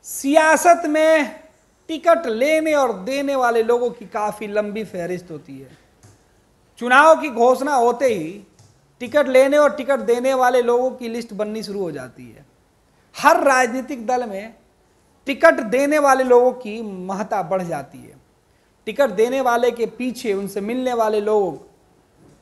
सियासत में टिकट लेने और देने वाले लोगों की काफ़ी लंबी फहरिस्त होती है। चुनाव की घोषणा होते ही टिकट लेने और टिकट देने वाले लोगों की लिस्ट बननी शुरू हो जाती है। हर राजनीतिक दल में टिकट देने वाले लोगों की महत्ता बढ़ जाती है। टिकट देने वाले के पीछे उनसे मिलने वाले लोग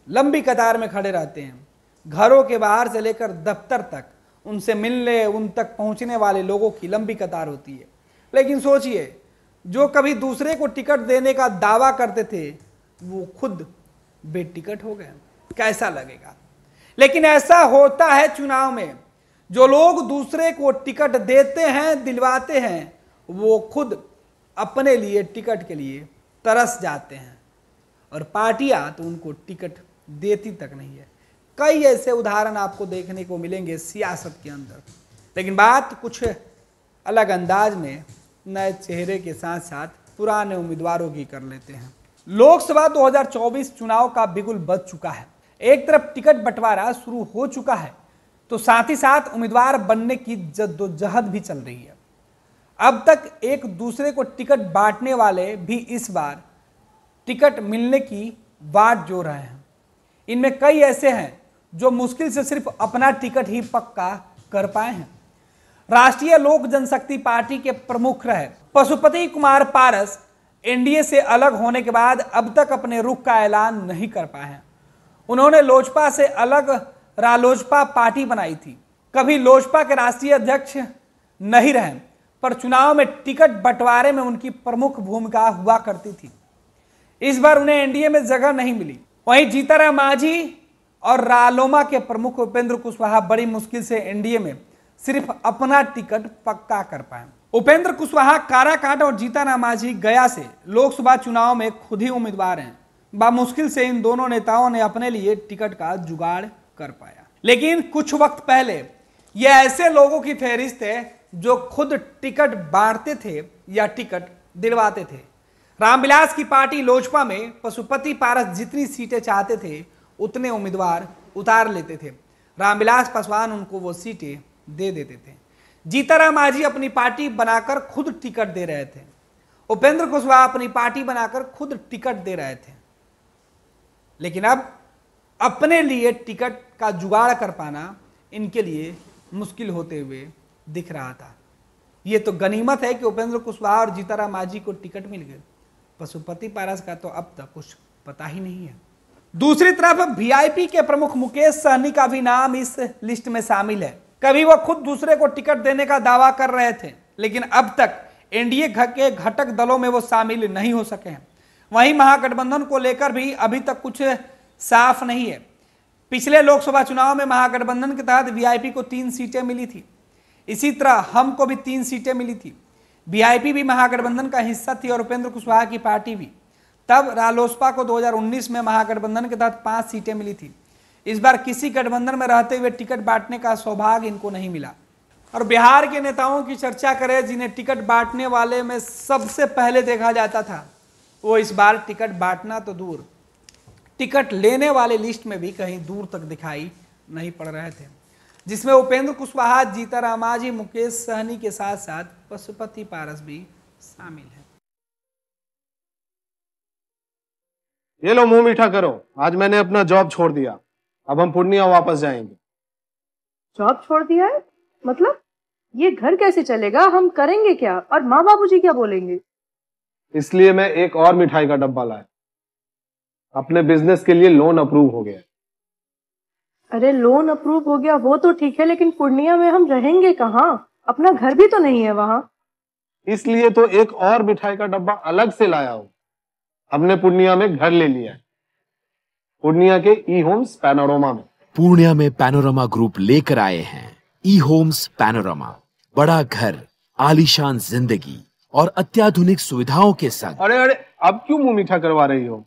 लंबी कतार में खड़े रहते हैं। घरों के बाहर से लेकर दफ्तर तक उनसे मिलने, उन तक पहुंचने वाले लोगों की लंबी कतार होती है। लेकिन सोचिए, जो कभी दूसरे को टिकट देने का दावा करते थे वो खुद बेटिकट हो गए, कैसा लगेगा। लेकिन ऐसा होता है चुनाव में, जो लोग दूसरे को टिकट देते हैं, दिलवाते हैं, वो खुद अपने लिए टिकट के लिए तरस जाते हैं और पार्टियां तो उनको टिकट देती तक नहीं है। कई ऐसे उदाहरण आपको देखने को मिलेंगे सियासत के अंदर। लेकिन बात कुछ अलग अंदाज में नए चेहरे के साथ साथ पुराने उम्मीदवारों की कर लेते हैं। लोकसभा 2024 चुनाव का बिगुल बज चुका है। एक तरफ टिकट बंटवारा शुरू हो चुका है तो साथ ही साथ उम्मीदवार बनने की जद्दोजहद भी चल रही है। अब तक एक दूसरे को टिकट बांटने वाले भी इस बार टिकट मिलने की वाट जोड़ रहे हैं। इनमें कई ऐसे हैं जो मुश्किल से सिर्फ अपना टिकट ही पक्का कर पाए हैं। राष्ट्रीय लोक जनशक्ति पार्टी के प्रमुख रहे पशुपति कुमार पारस एनडीए से अलग होने के बाद अब तक अपने रुख का ऐलान नहीं कर पाए हैं। उन्होंने लोजपा से अलग रालोजपा पार्टी बनाई थी। कभी लोजपा के राष्ट्रीय अध्यक्ष नहीं रहे, पर चुनाव में टिकट बंटवारे में उनकी प्रमुख भूमिका हुआ करती थी। इस बार उन्हें एनडीए में जगह नहीं मिली। वहीं जीतनराम मांझी और रालोमा के प्रमुख उपेंद्र कुशवाहा बड़ी मुश्किल से एनडीए में सिर्फ अपना टिकट पक्का कर पाए। उपेंद्र कुशवाहा काराकाट और जीतनराम मांझी गया से लोकसभा चुनाव में खुद ही उम्मीदवार हैं। बामुश्किल से इन दोनों नेताओं ने अपने लिए टिकट का जुगाड़ कर पाया। लेकिन कुछ वक्त पहले ये ऐसे लोगों की फहरिस्त है जो खुद टिकट बांटते थे या टिकट दिलवाते थे। रामविलास की पार्टी लोजपा में पशुपति पारस जितनी सीटें चाहते थे उतने उम्मीदवार उतार लेते थे। रामविलास पासवान उनको वो सीटें दे देते थे। जीतनराम मांझी अपनी पार्टी बनाकर खुद टिकट दे रहे थे। उपेंद्र कुशवाहा अपनी पार्टी बनाकर खुद टिकट दे रहे थे। लेकिन अब अपने लिए टिकट का जुगाड़ कर पाना इनके लिए मुश्किल होते हुए दिख रहा था। ये तो गनीमत है कि उपेंद्र कुशवाहा और जीतनराम मांझी को टिकट मिल गए। पशुपति पारस का तो अब तक कुछ पता ही नहीं है। दूसरी तरफ वीआईपी के प्रमुख मुकेश सहनी का भी नाम इस लिस्ट में शामिल है। कभी वो खुद दूसरे को टिकट देने का दावा कर रहे थे, लेकिन अब तक एनडीए के घटक दलों में वो शामिल नहीं हो सके हैं। वहीं महागठबंधन को लेकर भी अभी तक कुछ साफ नहीं है। पिछले लोकसभा चुनाव में महागठबंधन के तहत वीआईपी को 3 सीटें मिली थी। इसी तरह हमको भी 3 सीटें मिली थी। वीआईपी भी महागठबंधन का हिस्सा थी और उपेंद्र कुशवाहा की पार्टी भी। तब रालोसपा को 2019 में महागठबंधन के तहत 5 सीटें मिली थी। इस बार किसी गठबंधन में रहते हुए टिकट बांटने का सौभाग्य इनको नहीं मिला। और बिहार के नेताओं की चर्चा करें जिन्हें टिकट बांटने वाले में सबसे पहले देखा जाता था, वो इस बार टिकट बांटना तो दूर, टिकट लेने वाले लिस्ट में भी कहीं दूर तक दिखाई नहीं पड़ रहे थे, जिसमें उपेंद्र कुशवाहा, जीतनराम मांझी, मुकेश सहनी के साथ साथ पशुपति पारस भी शामिल है। ये लो, मुंह मीठा करो। आज मैंने अपना जॉब छोड़ दिया। अब हम पूर्णिया वापस जाएंगे। जॉब छोड़ दिया है? मतलब ये घर कैसे चलेगा? हम करेंगे क्या? और माँ बाबूजी क्या बोलेंगे? इसलिए मैं एक और मिठाई का डब्बा लाया। अपने बिजनेस के लिए लोन अप्रूव हो गया। अरे लोन अप्रूव हो गया वो तो ठीक है, लेकिन पूर्णिया में हम रहेंगे कहाँ? अपना घर भी तो नहीं है वहां। इसलिए तो एक और मिठाई का डब्बा अलग से लाया हूं। हमने पूर्णिया में घर ले लिया है, पूर्णिया के ई होम्स पैनोरमा में। पूर्णिया में पैनोरमा ग्रुप लेकर आए हैं ई होम्स पैनोरमा। बड़ा घर, आलीशान जिंदगी और अत्याधुनिक सुविधाओं के संग। अरे अरे, अब क्यों मुंह मीठा करवा रही हो?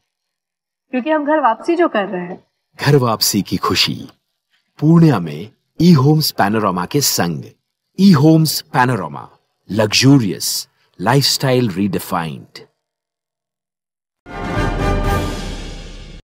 क्योंकि हम घर वापसी जो कर रहे हैं। घर वापसी की खुशी पूर्णिया में ई होम्स पैनोरमा के संग। E Homes Panorama, luxurious lifestyle redefined.